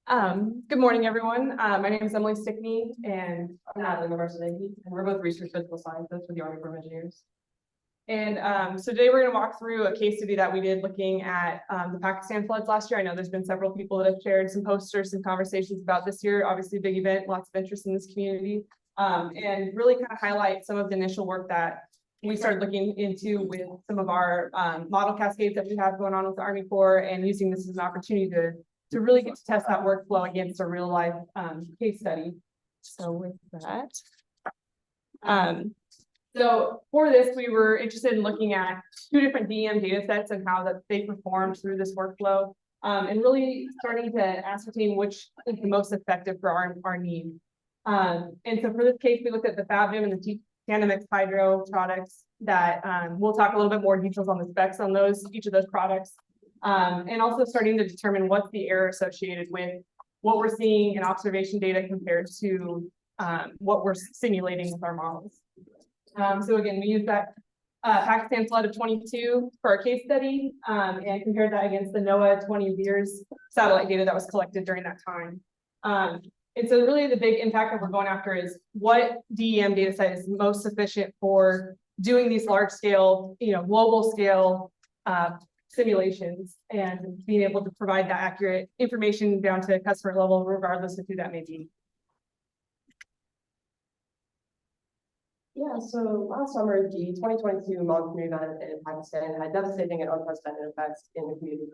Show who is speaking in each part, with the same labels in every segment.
Speaker 1: Good morning, everyone. My name is Emily Stickney, and I'm Natalie Memarsadeghi, and we're both research physical scientists with the Army Corps of Engineers. And so today we're going to walk through a case study that we did looking at the Pakistan floods last year. I know there's been several people that have shared some posters and conversations about this year. Obviously, a big event, lots of interest in this community, and really kind of highlight some of the initial work that we started looking into with some of our model cascades that we have going on with the Army Corps, and using this as an opportunity to really get to test that workflow against a real life case study. So with that, so for this, we were interested in looking at two different DEM data sets and how that they performed through this workflow, and really starting to ascertain which is the most effective for our need. And so for this case, we looked at the FabVim and the Tandem Hydro products that we'll talk a little bit more details on the specs on each of those products. And also starting to determine what's the error associated with what we're seeing in observation data compared to what we're simulating with our models. So again, we used that Pakistan flood of 22 for our case study, and compared that against the NOAA 20 years satellite data that was collected during that time. And so really the big impact that we're going after is what DEM data set is most sufficient for doing these large scale, global scale simulations, and being able to provide that accurate information down to customer level, regardless of who that may be.
Speaker 2: Yeah, so last summer, the 2022 monsoon event in Pakistan had devastating and unprecedented effects in the community.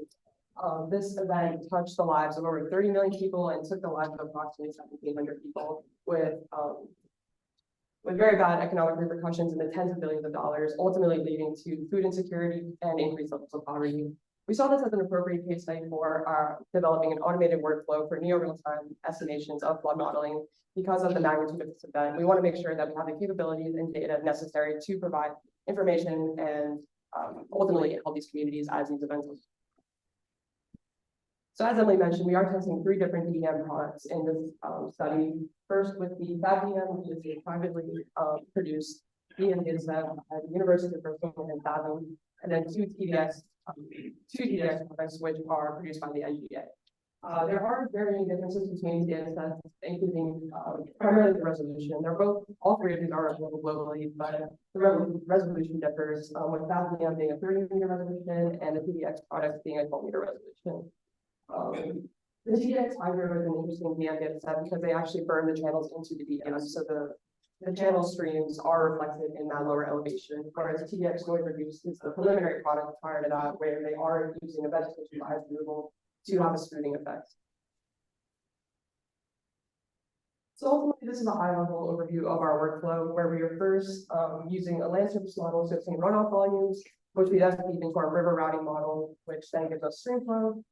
Speaker 2: This event touched the lives of over 30 million people and took the lives of approximately 1,700 people with very bad economic repercussions in the tens of billions of dollars, ultimately leading to food insecurity and increased levels of poverty. We saw this as an appropriate case study for developing an automated workflow for near real-time estimations of flood modeling. Because of the magnitude of this event, we want to make sure that we have the capabilities and data necessary to provide information and ultimately help these communities as these events. So as Emily mentioned, we are testing 3 different DEM products in this study. First, with the FabDEM, which is a privately produced DEM data set at the University of Brooklyn and Fathom, and then two TDX products which are produced by the NGA. There are varying differences between data sets, including primarily the resolution. All 3 of these are available globally, but the resolution differs, with FabDEM being a 30-meter resolution and the TDX product being a 12-meter resolution. The TDX Hydro is an interesting DEM data set because they actually burn the channels into the DEM, so the channel streams are reflected in that lower elevation, whereas the TDX noise reduced is the preliminary product prior to that, where they are using a vegetation bias removal to have a smoothing effect. So ultimately, this is a high-level overview of our workflow, where we are first using a land surface model, so seeing runoff volumes, which we then feed into our river routing model, which then gives us stream flow.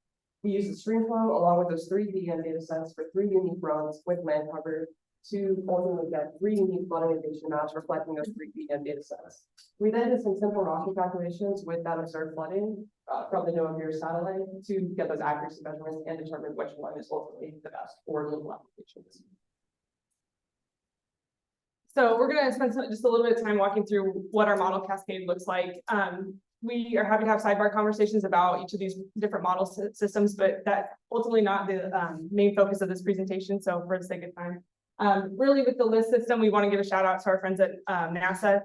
Speaker 2: We use the stream flow along with those 3 DEM data sets for 3 unique runs with land cover to ultimately get 3 unique flood inundation maps reflecting those 3 DEM data sets. We then did some simple Rashi calculations with that observed flooding from the NOAA satellite to get those accuracy measurements and determine which one is ultimately the best for local applications.
Speaker 1: So we're going to spend just a little bit of time walking through what our model cascade looks like. We are happy to have sidebar conversations about each of these different model systems, but that's ultimately not the main focus of this presentation. So for the sake of time, really with the LIST system, we want to give a shout out to our friends at NASA.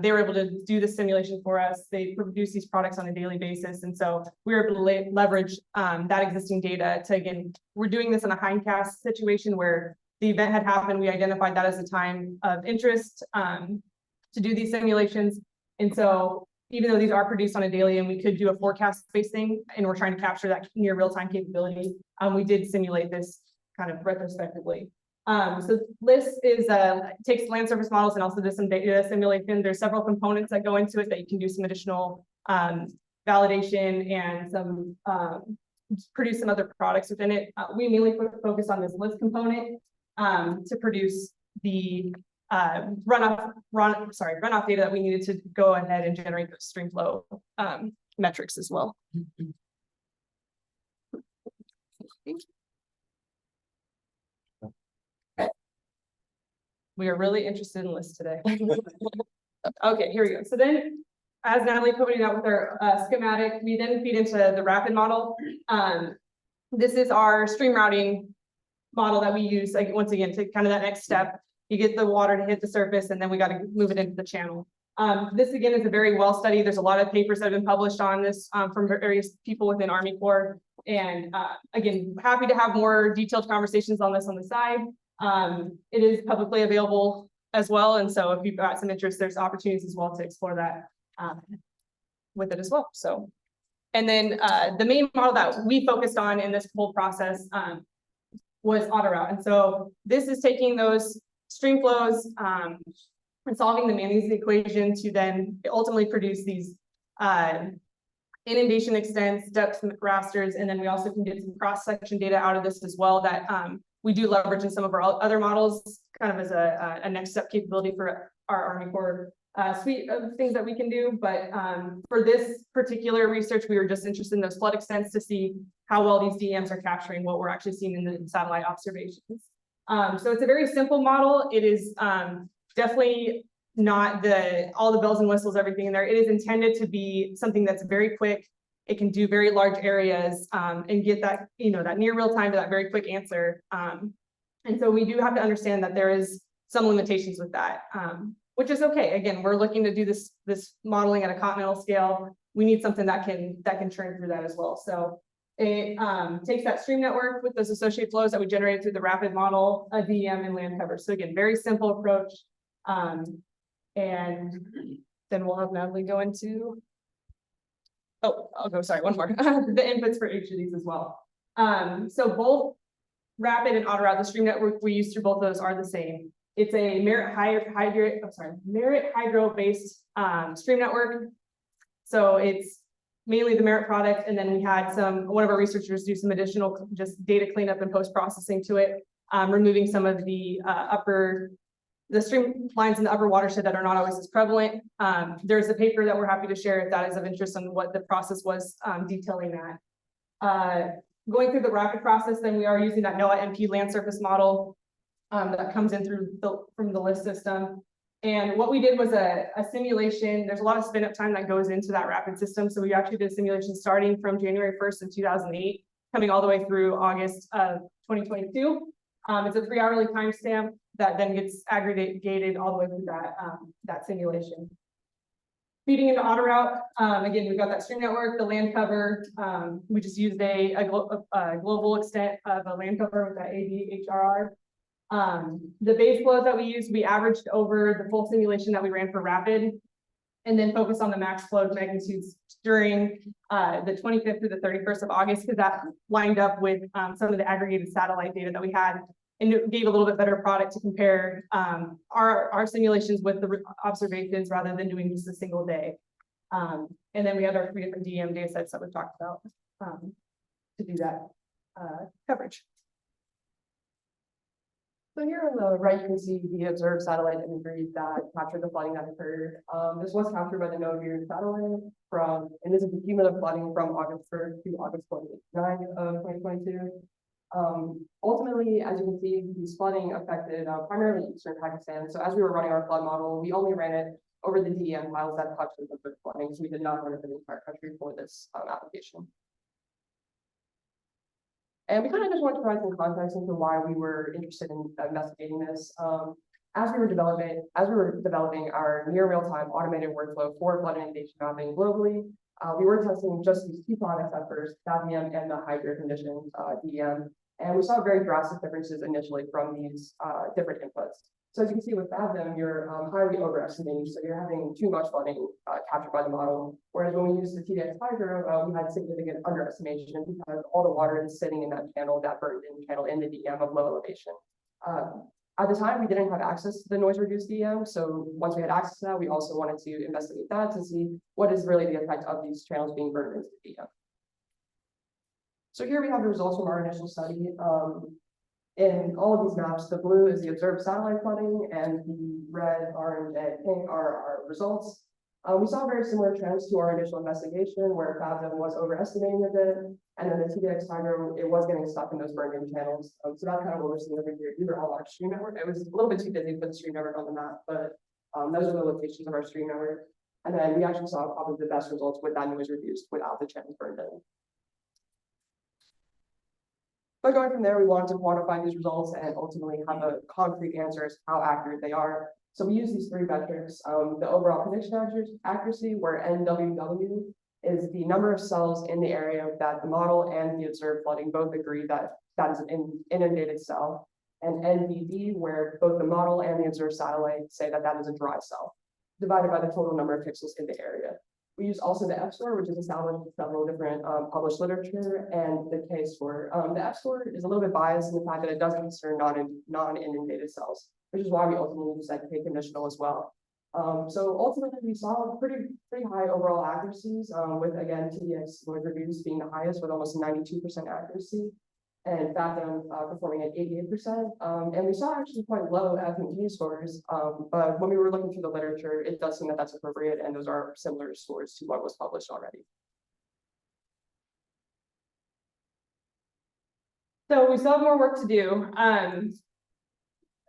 Speaker 1: They were able to do the simulation for us. They produce these products on a daily basis. And so we were able to leverage that existing data to, again, we're doing this in a hindcast situation where the event had happened. We identified that as a time of interest to do these simulations. And so even though these are produced on a daily and we could do a forecast based thing, and we're trying to capture that near real-time capability, we did simulate this kind of retrospectively. So LIST is takes land surface models and also does some data simulation. There's several components that go into it that you can do some additional validation and some produce some other products within it. We mainly focus on this LIST component to produce the runoff data that we needed to go ahead and generate the stream flow metrics as well. We are really interested in LIST today. Okay, here we go. So then, as Natalie pointed out with our schematic, we then feed into the rapid model. this is our stream routing model that we use, like, once again, to kind of that next step. You get the water to hit the surface, and then we got to move it into the channel. This again is a very well studied. There's a lot of papers that have been published on this from various people within Army Corps. And again, happy to have more detailed conversations on this on the side. It is publicly available as well. And so if you've got some interest, there's opportunities as well to explore that with it as well. So, and then the main model that we focused on in this whole process was auto route. And so this is taking those stream flows and solving the Manny's equation to then ultimately produce these inundation extents, depth rasters, and then we also can get some cross-section data out of this as well that we do leverage in some of our other models, kind of as a next step capability for our Army Corps suite of things that we can do. But for this particular research, we were just interested in those flood extents to see how well these DEMs are capturing what we're actually seeing in the satellite observations. So it's a very simple model. It is definitely not all the bells and whistles, everything in there. It is intended to be something that's very quick. It can do very large areas and get that, that near real time to that very quick answer. And so we do have to understand that there is some limitations with that, which is okay. Again, we're looking to do this modeling at a continental scale. We need something that can churn through that as well. So it takes that stream network with those associated flows that we generated through the rapid model, a DEM, and land cover. So again, very simple approach. And then we'll have Natalie go into, sorry, one more, the inputs for each of these as well. So both rapid and auto route, the stream network we use through both of those are the same. It's a Merit Hydro based stream network. So it's mainly the Merit product, and then we had one of our researchers do some additional just data cleanup and post-processing to it, removing some of the stream lines in the upper watershed that are not always as prevalent. There's a paper that we're happy to share if that is of interest on what the process was, detailing that. Going through the rapid process, then we are using that NOAA MP land surface model that comes in from the LIST system. And what we did was a simulation. There's a lot of spin up time that goes into that rapid system. So we actually did a simulation starting from January 1st of 2008, coming all the way through August of 2022. It's a 3-hourly timestamp that then gets aggregated all the way through that simulation. Feeding into auto route, again, we've got that stream network, the land cover. We just used a global extent of a land cover with that ADHRR. The base flows that we used, we averaged over the full simulation that we ran for rapid, and then focus on the max flow magnitudes during the 25th through the 31st of August, because that lined up with some of the aggregated satellite data that we had, and it gave a little bit better product to compare our simulations with the observations rather than doing just a single day. And then we had our 3 different DEM data sets that we talked about to do that coverage.
Speaker 2: So here on the right, you can see the observed satellite imagery that captured the flooding that occurred. This was captured by the NOAA satellite and this is the cumulative flooding from August 1st to August 29th of 2022. Ultimately, as you can see, this flooding affected primarily eastern Pakistan. So as we were running our flood model, we only ran it over the DEM files that touched the flooding. So we did not run it for the entire country for this application. And we kind of just want to provide some context into why we were interested in investigating this. As we were developing our near real-time automated workflow for flood inundation mapping globally, we were testing just these 2 products at first, FABDM and the hydro conditions DEM. And we saw very drastic differences initially from these different inputs. So as you can see with FABDM, you're highly overestimating, so you're having too much flooding captured by the model. Whereas when we use the TDX hydro, we had significant underestimation because all the water is sitting in that channel, that burden channel in the DEM of low elevation. At the time, we didn't have access to the noise reduced DEM. So once we had access to that, we also wanted to investigate that to see what is really the effect of these channels being burned into the DEM. So here we have the results from our initial study. In all of these maps, the blue is the observed satellite flooding, and the red, orange, and pink are our results. We saw very similar trends to our initial investigation, where FABDM was overestimating a bit, and then the TDX hydro, it was getting stuck in those burned-in channels. So that's kind of what we're seeing over here. These are all our stream network. It was a little bit too busy to put the stream network on the map, but those are the locations of our stream network. And then we actually saw probably the best results with that noise reduced without the channels burned in. But going from there, we wanted to quantify these results and ultimately have a concrete answer as to how accurate they are. So we use these three metrics, the overall prediction accuracy, where NWW is the number of cells in the area that the model and the observed flooding both agree that that is an inundated cell, and NVD, where both the model and the observed satellite say that that is a dry cell, divided by the total number of pixels in the area. We use also the F-score, which is established in several different published literature, and the K-score. The F-score is a little bit biased in the fact that it doesn't consider non-inundated cells, which is why we ultimately use that K-conditional as well. So ultimately, we saw pretty high overall accuracies, with again TDX noise reviews being the highest with almost 92% accuracy, and Fathom performing at 88%. And we saw actually quite low F and G scores, but when we were looking through the literature, it does seem that that's appropriate, and those are similar scores to what was published already.
Speaker 1: So we still have more work to do.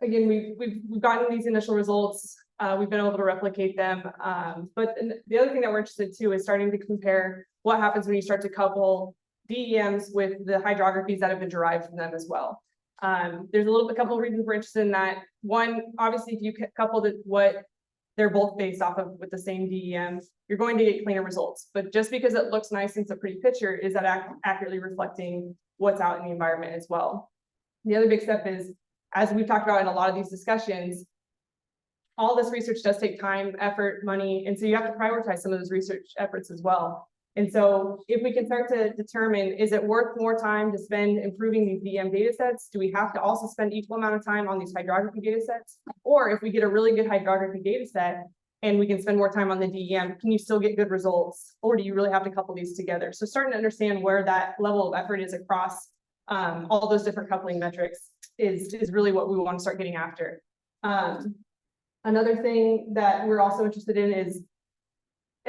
Speaker 1: Again, we've gotten these initial results. We've been able to replicate them. But the other thing that we're interested too is starting to compare what happens when you start to couple DEMs with the hydrographies that have been derived from them as well. There's a couple of reasons we're interested in that. One, obviously, if you couple what they're both based off of with the same DEM, you're going to get cleaner results. But just because it looks nice and it's a pretty picture, is that accurately reflecting what's out in the environment as well? The other big step is, as we've talked about in a lot of these discussions, all this research does take time, effort, money, and so you have to prioritize some of those research efforts as well. And so if we can start to determine, is it worth more time to spend improving these DM data sets? Do we have to also spend equal amount of time on these hydrography data sets? Or if we get a really good hydrography data set and we can spend more time on the DEM, can you still get good results? Or do you really have to couple these together? So starting to understand where that level of effort is across all those different coupling metrics is really what we want to start getting after. Another thing that we're also interested in is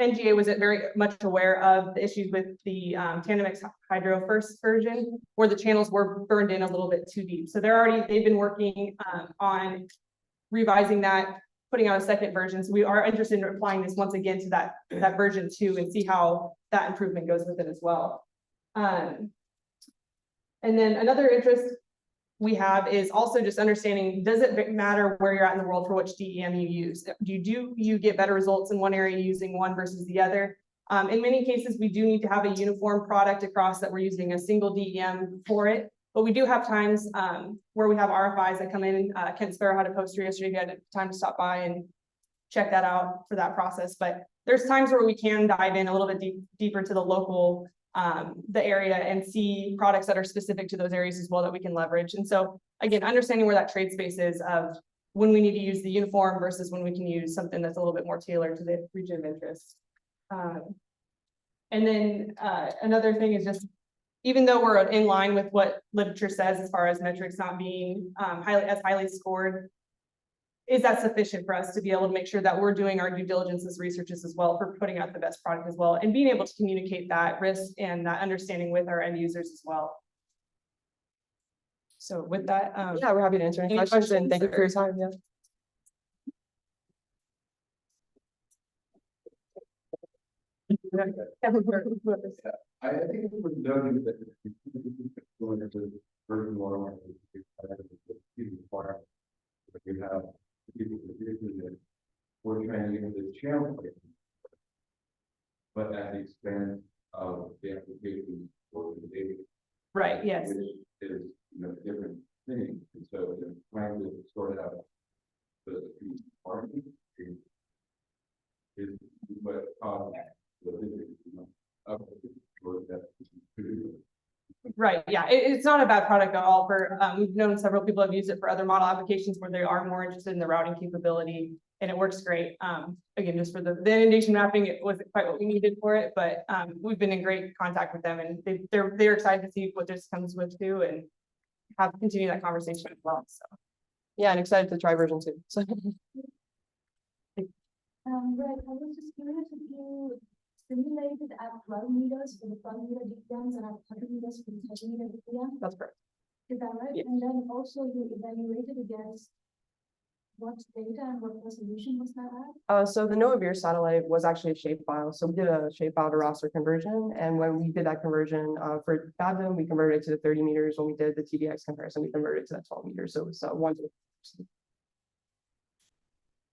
Speaker 1: NGA was very much aware of the issues with the Tandemix Hydro first version, where the channels were burned in a little bit too deep. So they've been working on revising that, putting out a second version. So we are interested in applying this once again to that version 2 and see how that improvement goes with it as well. And then another interest we have is also just understanding, does it matter where you're at in the world for which DEM you use? Do you get better results in one area using one versus the other? In many cases, we do need to have a uniform product across that we're using a single DEM for it, but we do have times where we have RFIs that come in. Kent Sparrow had a poster yesterday. He had time to stop by and check that out for that process. But there's times where we can dive in a little bit deeper to the local the area and see products that are specific to those areas as well that we can leverage. And so again, understanding where that trade space is of when we need to use the uniform versus when we can use something that's a little bit more tailored to the region of interest. And then another thing is just, even though we're in line with what literature says as far as metrics not being highly scored, is that sufficient for us to be able to make sure that we're doing our due diligence as researchers as well for putting out the best product as well, and being able to communicate that risk and that understanding with our end users as well. So with that,
Speaker 2: yeah, we're happy to answer any questions, and thank you for your time. Yeah.
Speaker 3: I think it was noted that going into version 1, you have people that we're trying to get the channel, but at the expense of the application for the data.
Speaker 1: Right, yes.
Speaker 3: Which is, different things. And so trying to sort out the party is what caused
Speaker 1: Right, yeah, it's not a bad product at all. For we've known several people have used it for other model applications where they are more interested in the routing capability, and it works great. Again, just for the inundation mapping, it wasn't quite what we needed for it, but we've been in great contact with them, and they're excited to see what this comes with too, and have continue that conversation as well. So
Speaker 2: yeah, and excited to try version 2. So
Speaker 4: Right, I was just curious if you simulated at 12 meters for the 12 meter DPMs and at 30 meters for the 30 meter DPM.
Speaker 2: that's correct.
Speaker 4: Is that right?
Speaker 2: Yeah.
Speaker 4: And then also you evaluated against what data and what resolution was that at?
Speaker 2: So the NOAA satellite was actually a shapefile. So we did a shapefile to raster conversion. And when we did that conversion, for Fathom, we converted it to the 30 meters. When we did the TDX comparison, we converted it to that 12 meters. So it was 1 to.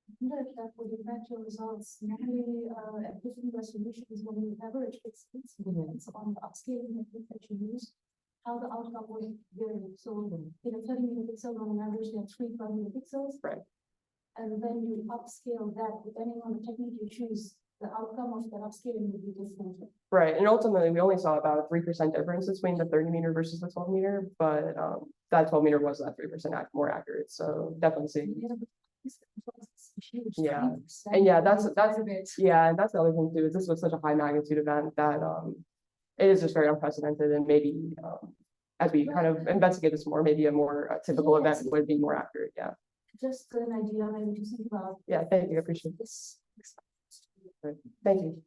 Speaker 4: I wonder if that would impact your results. Normally, at different resolutions, when you average pixels, depends on the upscaling technique that you use, how the outcome will vary. So, in a 30 megapixel, on an average, you have 3 megapixels.
Speaker 2: Right.
Speaker 4: And then you upscale that, depending on the technique you choose, the outcome of that upscaling will be different.
Speaker 2: Right. And ultimately, we only saw about a 3% difference between the 30 meter versus the 12 meter. But that 12 meter was that 3% more accurate. So definitely see. Yeah. And yeah, that's yeah, and that's the other thing too, is this was such a high magnitude event that it is just very unprecedented, and maybe as we kind of investigate this more, maybe a more typical event would be more accurate. Yeah.
Speaker 4: Just an idea, maybe to think about.
Speaker 2: Yeah, thank you. I appreciate this. Great. Thank you.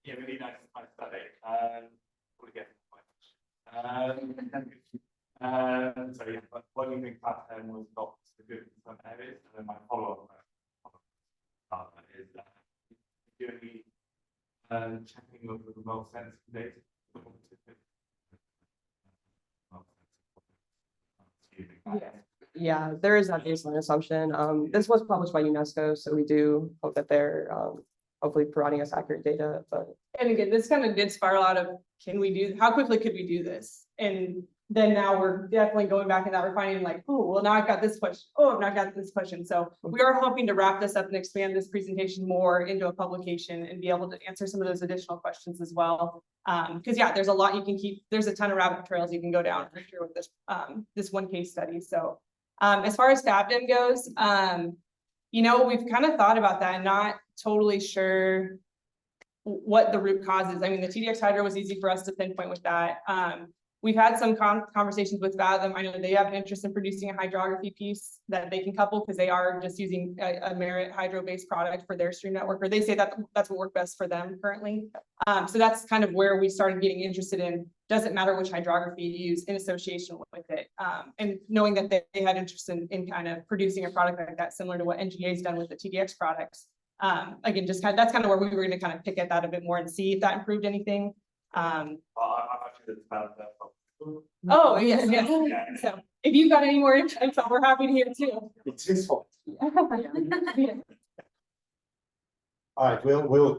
Speaker 5: Yeah, really nice study. We'll get so yeah, but what do you think pattern was not so good in some areas? And then my follow-up is do any checking of the remote sensing data?
Speaker 2: Yeah, there is that baseline assumption. This was published by UNESCO, so we do hope that they're hopefully providing us accurate data. But
Speaker 1: And again, this kind of did spiral out of, how quickly could we do this? And then now we're definitely going back and now we're finding like, oh, well, now I've got this question. Oh, I've not got this question. So we are hoping to wrap this up and expand this presentation more into a publication and be able to answer some of those additional questions as well. Because yeah, there's a lot you can keep, there's a ton of rabbit trails you can go down for sure with this, this one case study. So as far as FABDIM goes, we've kind of thought about that, not totally sure what the root cause is. I mean, the TDX hydro was easy for us to pinpoint with that. We've had some conversations with Fathom. I know they have an interest in producing a hydrography piece that they can couple because they are just using a Merit hydro-based product for their stream network, or they say that that's what worked best for them currently. So that's kind of where we started getting interested in, doesn't matter which hydrography you use in association with it. And knowing that they had interest in kind of producing a product like that, similar to what NGA's done with the TDX products. Again, just that's kind of where we were going to kind of pick at that a bit more and see if that improved anything.
Speaker 5: I'm actually about that.
Speaker 1: Oh, yes, yes. So if you've got any more info, we're happy to hear too.
Speaker 6: It's his fault.
Speaker 1: Yeah.
Speaker 6: All right, we'll